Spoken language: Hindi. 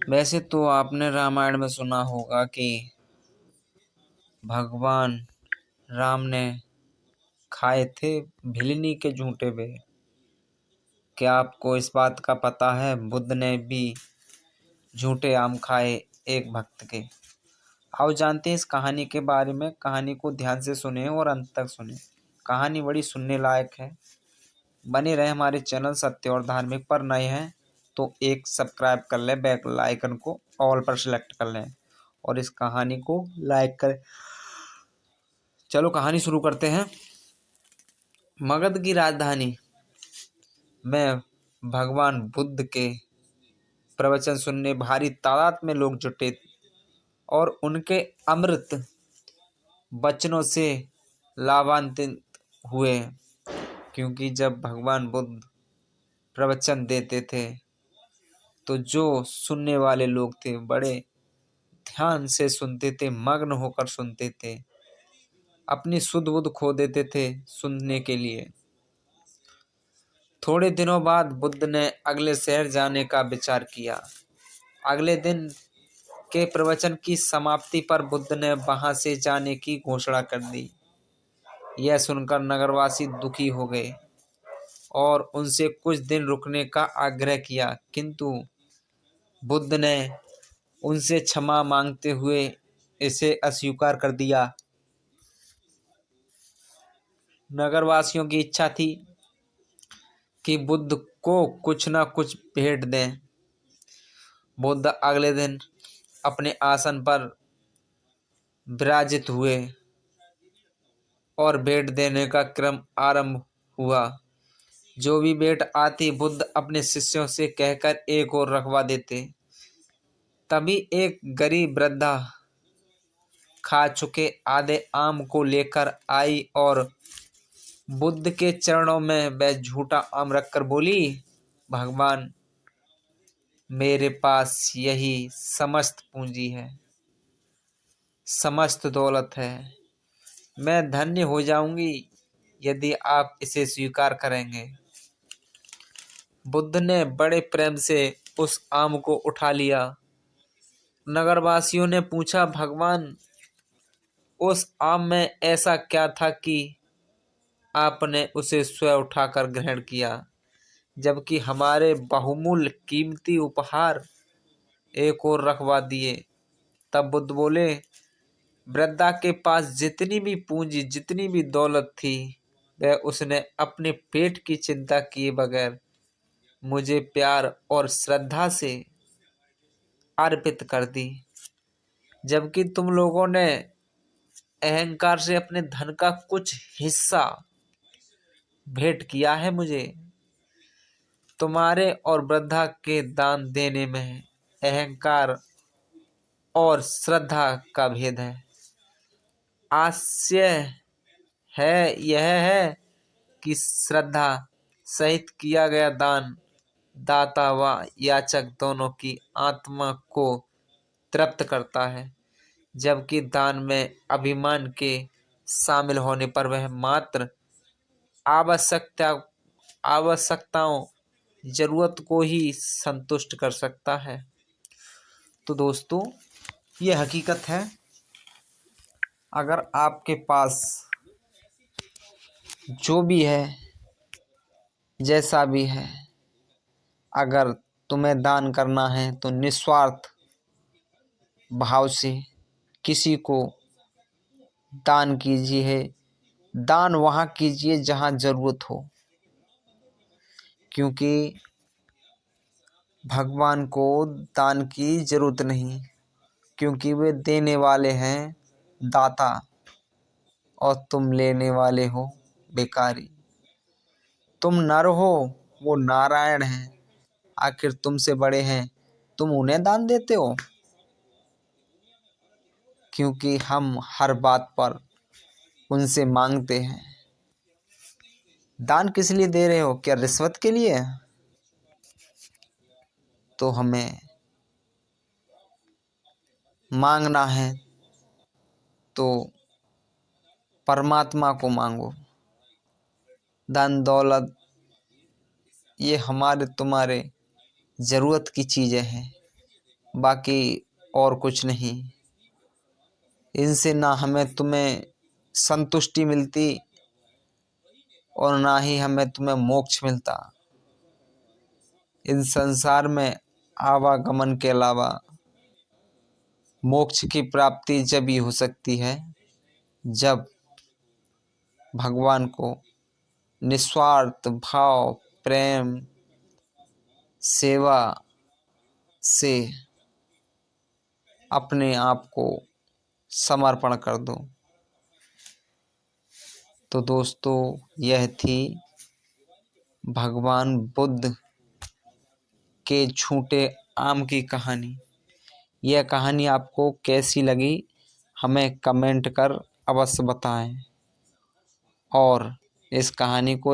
वैसे तो आपने रामायण में सुना होगा कि भगवान राम ने खाए थे भिलनी के झूठे बेर। क्या आपको इस बात का पता है बुद्ध ने भी झूठे आम खाए एक भक्त के। आओ जानते हैं इस कहानी के बारे में। कहानी को ध्यान से सुने और अंत तक सुने। कहानी बड़ी सुनने लायक है। बने रहे हमारे चैनल सत्य और धार्मिक पर। नए हैं तो एक सब्सक्राइब कर लें, बेल आइकन को ऑल पर सिलेक्ट कर लें और इस कहानी को लाइक करें। चलो कहानी शुरू करते हैं। मगध की राजधानी में भगवान बुद्ध के प्रवचन सुनने भारी तादाद में लोग जुटे और उनके अमृत वचनों से लाभान्वित हुए। क्योंकि जब भगवान बुद्ध प्रवचन देते थे तो जो सुनने वाले लोग थे बड़े ध्यान से सुनते थे, मग्न होकर सुनते थे, अपनी सुध बुध खो देते थे सुनने के लिए। थोड़े दिनों बाद बुद्ध ने अगले शहर जाने का विचार किया। अगले दिन के प्रवचन की समाप्ति पर बुद्ध ने वहां से जाने की घोषणा कर दी। यह सुनकर नगरवासी दुखी हो गए और उनसे कुछ दिन रुकने का आग्रह किया, किंतु बुद्ध ने उनसे क्षमा मांगते हुए इसे अस्वीकार कर दिया। नगरवासियों की इच्छा थी कि बुद्ध को कुछ न कुछ भेंट दें। बुद्ध अगले दिन अपने आसन पर विराजित हुए और भेंट देने का क्रम आरंभ हुआ। जो भी भेंट आती बुद्ध अपने शिष्यों से कहकर एक और रखवा देते। तभी एक गरीब वृद्धा खा चुके आधे आम को लेकर आई और बुद्ध के चरणों में वह झूठा आम रखकर बोली, भगवान, मेरे पास यही समस्त पूंजी है, समस्त दौलत है। मैं धन्य हो जाऊंगी यदि आप इसे स्वीकार करेंगे। बुद्ध ने बड़े प्रेम से उस आम को उठा लिया। नगरवासियों ने पूछा, भगवान, उस आम में ऐसा क्या था कि आपने उसे स्वयं उठाकर ग्रहण किया, जबकि हमारे बहुमूल्य कीमती उपहार एक और रखवा दिए। तब बुद्ध बोले, वृद्धा के पास जितनी भी पूंजी, जितनी भी दौलत थी, वह उसने अपने पेट की चिंता किए बगैर मुझे प्यार और श्रद्धा से अर्पित कर दी, जबकि तुम लोगों ने अहंकार से अपने धन का कुछ हिस्सा भेंट किया है मुझे। तुम्हारे और वृद्धा के दान देने में अहंकार और श्रद्धा का भेद है। आश्चर्य है यह है कि श्रद्धा सहित किया गया दान दाता व याचक दोनों की आत्मा को तृप्त करता है, जबकि दान में अभिमान के शामिल होने पर वह मात्र आवश्यकताओं जरूरत को ही संतुष्ट कर सकता है। तो दोस्तों, ये हकीकत है। अगर आपके पास जो भी है, जैसा भी है, अगर तुम्हें दान करना है तो निस्वार्थ भाव से किसी को दान कीजिए। दान वहाँ कीजिए जहाँ जरूरत हो, क्योंकि भगवान को दान की जरूरत नहीं, क्योंकि वे देने वाले हैं दाता और तुम लेने वाले हो भिखारी। तुम नर हो, वो नारायण हैं। आखिर तुमसे बड़े हैं, तुम उन्हें दान देते हो। क्योंकि हम हर बात पर उनसे मांगते हैं। दान किस लिए दे रहे हो? क्या रिश्वत के लिए? तो हमें मांगना है तो परमात्मा को मांगो। धन दौलत ये हमारे तुम्हारे ज़रूरत की चीज़ें हैं, बाकी और कुछ नहीं। इनसे ना हमें तुम्हें संतुष्टि मिलती और ना ही हमें तुम्हें मोक्ष मिलता। इन संसार में आवागमन के अलावा मोक्ष की प्राप्ति जब ही हो सकती है जब भगवान को निस्वार्थ भाव, प्रेम, सेवा से अपने आप को समर्पण कर दो। तो दोस्तों, यह थी भगवान बुद्ध के झूठे आम की कहानी। यह कहानी आपको कैसी लगी हमें कमेंट कर अवश्य बताएं और इस कहानी को